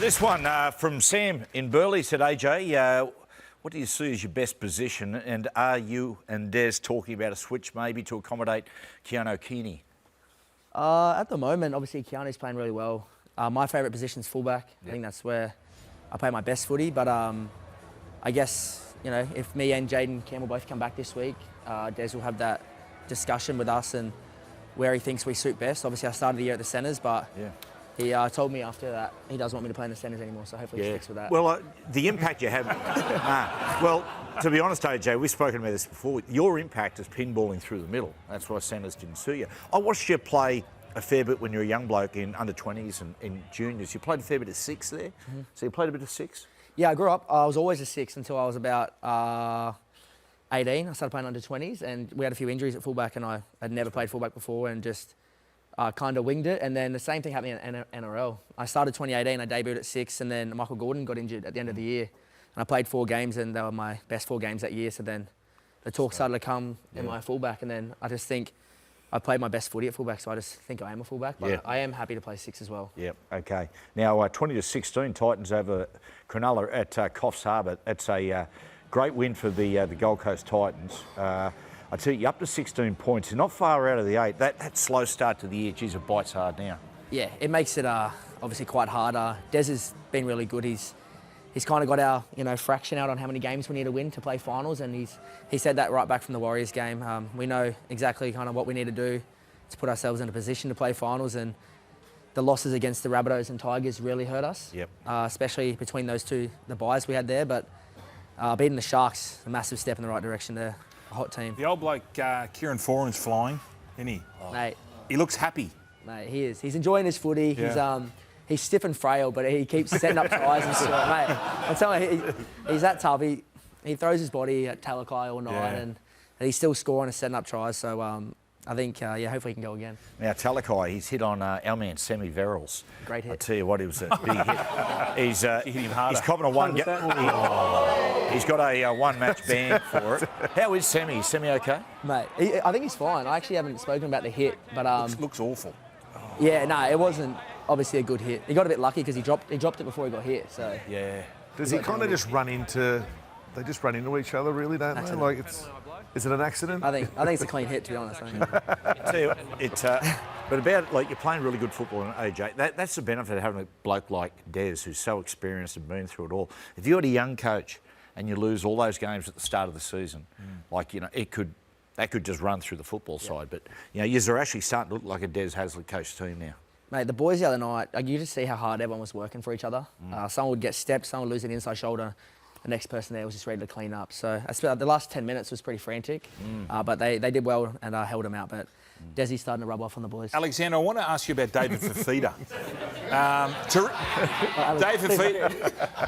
This one from Sam in Burleigh said, AJ, what do you see as your best position, and are you and Des talking about a switch maybe to accommodate Keanu Keaney? At the moment, obviously, Keanu's playing really well. My favourite position is fullback. I think that's where I play my best footy. But I guess, you know, if me and Jaden Campbell both come back this week, Des will have that discussion with us and where he thinks we suit best. Obviously, I started the year at the centres, but he told me after that he doesn't want me to play in the centres anymore, so hopefully he sticks with that. Well, the impact you have... Well, to be honest, AJ, we've spoken about this before. Your impact is pinballing through the middle. That's why centres didn't suit you. I watched you play a fair bit when you were a young bloke in under-20s and in juniors. You played a fair bit of six there? Mm-hmm. So you played a bit of six? Yeah, I grew up. I was always a six until I was about 18. I started playing under-20s, and we had a few injuries at fullback, and I had never played fullback before and just kind of winged it. And then the same thing happened in NRL. I started 2018, I debuted at six, and then Michael Gordon got injured at the end of the year. And I played 4 games, and they were my best 4 games that year. So then the talk started to come in my fullback, and then I just think I played my best footy at fullback, so I just think I am a fullback. But I am happy to play six as well. Yeah, okay. Now, 20-16, Titans over Cronulla at Coffs Harbour. That's a great win for the Gold Coast Titans. I tell you, up to 16 points. You're not far out of the 8. That slow start to the year, geez, it bites hard now. Yeah, it makes it obviously quite hard. Des has been really good. He's kind of got our fraction out on how many games we need to win to play finals, and he said that right back from the Warriors game. We know exactly kind of what we need to do to put ourselves in a position to play finals, and the losses against the Rabbitohs and Tigers really hurt us. Yep. Especially between those two, the buys we had there. But beating the Sharks, a massive step in the right direction there. A hot team. The old bloke, Kieran Foran's flying, isn't he? Oh. Mate. He looks happy. Mate, he is. He's enjoying his footy. Yeah. He's stiff and frail, but he keeps setting up tries and stuff. Mate, I'm telling you, he's that tough. He throws his body at Talakai all night, and he's still scoring and setting up tries. So I think, hopefully he can go again. Now, Talakai, he's hit on our man, Sammy Verrills. Great hit. I tell you what, he was a big hit. He's hit him harder. He's copping a one... He's got a one-match ban for it. How is Sammy? Is Sammy okay? Mate, I think he's fine. I actually haven't spoken about the hit, but... looks awful. Yeah, no, it wasn't obviously a good hit. He got a bit lucky because he dropped it before he got hit, so... Yeah. Does he kind of just run into... They just run into each other, really, don't they? Like, is it an accident? I think it's a clean hit, to be honest. I tell you, but about, like, you're playing really good football, and AJ, that's the benefit of having a bloke like Des, who's so experienced and been through it all. If you had a young coach and you lose all those games at the start of the season, that could just run through the football side. But, you're actually starting to look like a Des Hasler coach team now. Mate, the boys the other night, you just see how hard everyone was working for each other. Someone would get stepped, someone would lose an inside shoulder. The next person there was just ready to clean up. So the last 10 minutes was pretty frantic, but they did well and held them out. But Desi's starting to rub off on the boys. Alexander, I want to ask you about David Fifita.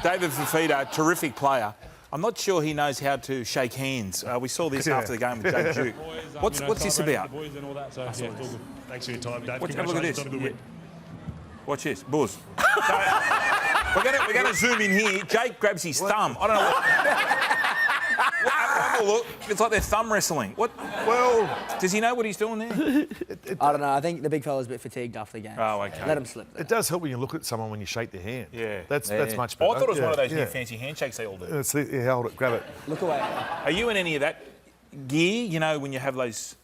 David Fifita, terrific player. I'm not sure he knows how to shake hands. We saw this after the game with Jake Duke. What's this about? Boys and all that, so, yeah, it's all good. Thanks for your time, Dave. Have a look at this. Watch this, Buzz. We're going to zoom in here. Jake grabs his thumb. I don't know what. Look, it's like they're thumb wrestling. What? Well, does he know what he's doing there? I don't know. I think the big fella's a bit fatigued after the game. Oh, okay. Let him slip there. It does help when you look at someone when you shake their hand. Yeah. That's much better. Oh, I thought it was one of those new fancy handshakes they all do. Hold it, grab it. Look away. Are you in any of that gear, when you have those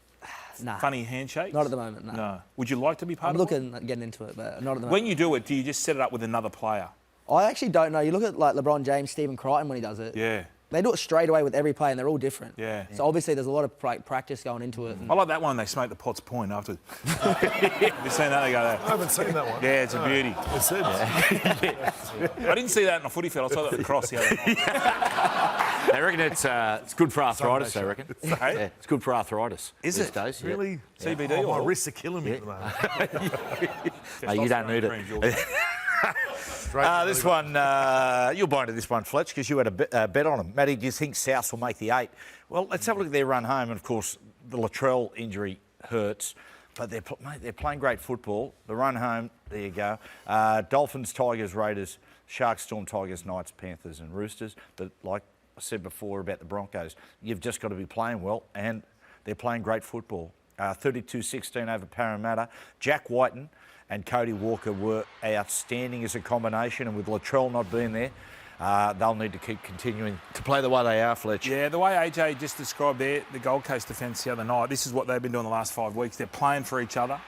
funny handshakes? Not at the moment, no. Would you like to be part of it? I'm looking at getting into it, but not at the moment. When you do it, do you just set it up with another player? I actually don't know. You look at like LeBron James, Stephen Crichton when he does it. Yeah. They do it straight away with every player, and they're all different. Yeah. So obviously there's a lot of practice going into it. I like that one. They smoke the Potts Point after. You've seen that? They go there. I haven't seen that one. Yeah, it's a beauty. It's it. I didn't see that in a footy field. I saw that across the other night. They reckon it's good for arthritis, I reckon. Yeah, it's good for arthritis. Is these it? days. Really? Yeah. CBD My wrists are killing me at the moment. Mate, you don't need it. This one, you'll buy into this one, Fletch, because you had a bet on them. Matty, do you think South will make the 8? Well, let's have a look at their run home. And, of course, the Latrell injury hurts. But they're playing great football. The run home, there you go. Dolphins, Tigers, Raiders, Sharks, Storm, Tigers, Knights, Panthers and Roosters. But like I said before about the Broncos, you've just got to be playing well, and they're playing great football. 32-16 over Parramatta. Jack Whiten and Cody Walker were outstanding as a combination, and with Latrell not being there, they'll need to keep continuing to play the way they are, Fletch. Yeah, the way AJ just described the Gold Coast defence the other night, this is what they've been doing the last 5 weeks. They're playing for each other.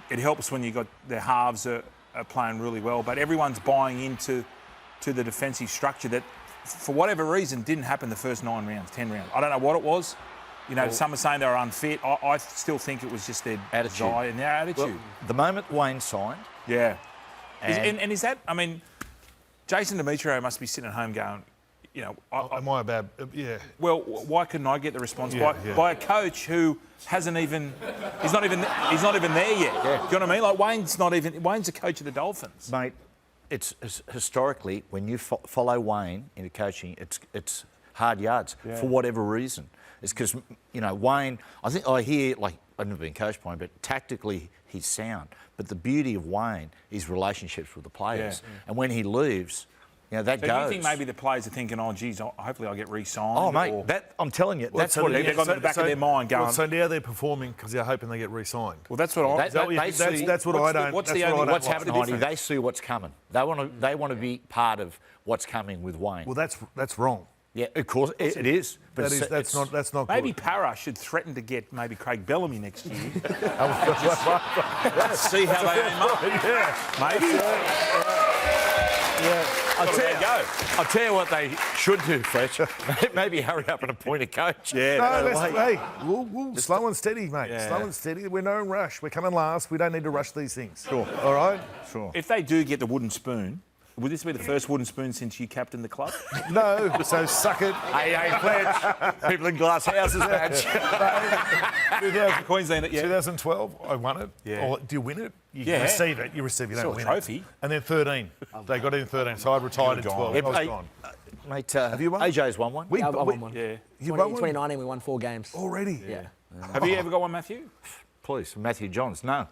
It helps when you've got their halves are playing really well, but everyone's buying into the defensive structure that, for whatever reason, didn't happen the first 9 rounds, 10 rounds. I don't know what it was. You know, some are saying they were unfit. I still think it was just their desire and their attitude. Well, the moment Wayne signed... Yeah. And is that... I mean, Jason Demetrio must be sitting at home going, you know... Am I a bad... Yeah. Well, why couldn't I get the response by a coach who hasn't even... He's not even there yet. Yeah. Do you know what I mean? Like, Wayne's the coach of the Dolphins. Mate, it's historically, when you follow Wayne into coaching, it's hard yards for whatever reason. It's because, you know, Wayne, I hear, like, I've never been coached by him, but tactically he's sound. But the beauty of Wayne is relationships with the players. Yeah. And when he leaves, you know, that goes. So you think maybe the players are thinking, oh, geez, hopefully I'll get re-signed? Oh, mate, I'm telling you, that's what they've got in the back of their mind going... so now they're performing because they're hoping they get re-signed. Well, that's what I... That's what I don't... What's happening, Heidi? They see what's coming. They want to be part of what's coming with Wayne. Well, that's wrong. Yeah, of course, it is. But that's not maybe good. Para should threaten to get maybe Craig Bellamy next year. Let's see how they aim up. Maybe. I'll tell you what they should do, Fletcher. Maybe hurry up and appoint a coach. Yeah. We'll slow and steady, mate. Yeah. Slow and steady. We're no rush. We're coming last. We don't need to rush these things. Sure. All right? Sure. If they do get the wooden spoon, would this be the first wooden spoon since you captained the club? No, so suck it. Hey, Fletch. People in glass houses badge. Queensland, 2012, I won it. Yeah. Or do you win it? You receive it. You receive it. You don't win trophy. It. And then 13. They got it in 13, so I retired in 12. I was gone. Mate, have you won? AJ's won one. I won one. Yeah. In 2019, we won 4 games. Already? Yeah. Have you ever got one, Matthew? Please, Matty Johns, no.